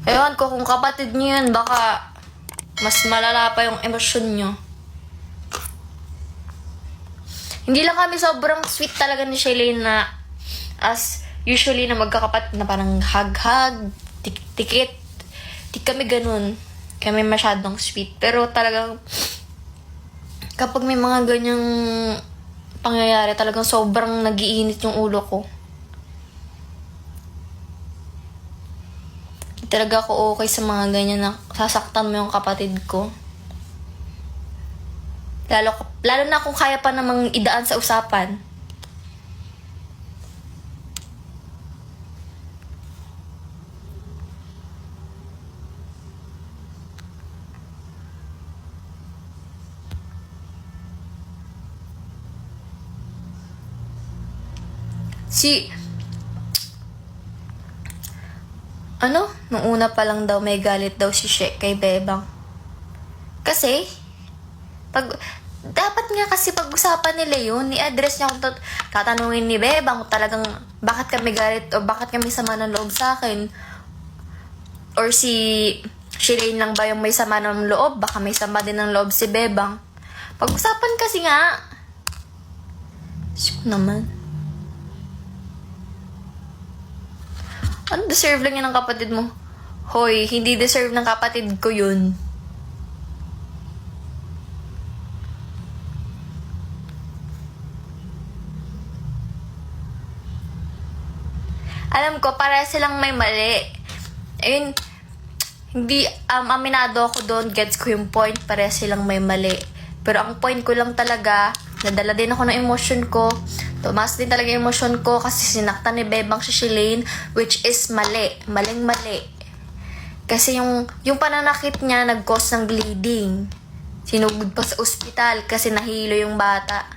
Ewan ko, kung kapatid niyo yun, baka mas malala pa yung emosyon niyo. Hindi lang kami sobrang sweet talaga ni Shailene na as usually na magkakapatid na parang hug-hug, tikit. Di kami ganun. Kami masyadong sweet. Pero talagang kapag may mga ganyang pangyayari, talagang sobrang nagiinit yung ulo ko. Di talaga ako okay sa mga ganyan na sasaktan mo yung kapatid ko. Lalo na kung kaya pa namang idaan sa usapan. Nung una pa lang daw may galit daw si She kay Bebang. Kasi, dapat nga kasi pag-usapan nila yun, i-address niya kung tatanungin ni Bebang kung talagang bakit kami galit o bakit kami sama ng loob sa akin. Or si Shailene lang ba yung may sama ng loob? Baka may sama din ng loob si Bebang. Pag-usapan kasi nga. Siko naman. Ano deserve lang yan ng kapatid mo? Hoy, hindi deserve ng kapatid ko yun. Alam ko, para silang may mali. Ayun, hindi, aminado ako doon, gets ko yung point, para silang may mali. Pero ang point ko lang talaga, nadala din ako ng emotion ko. Tumaas din talaga yung emotion ko kasi sinaktan ni Bebang si Shailene, which is mali. Maling-mali. Kasi yung pananakit niya nag-cause ng bleeding. Sinugod pa sa ospital kasi nahilo yung bata.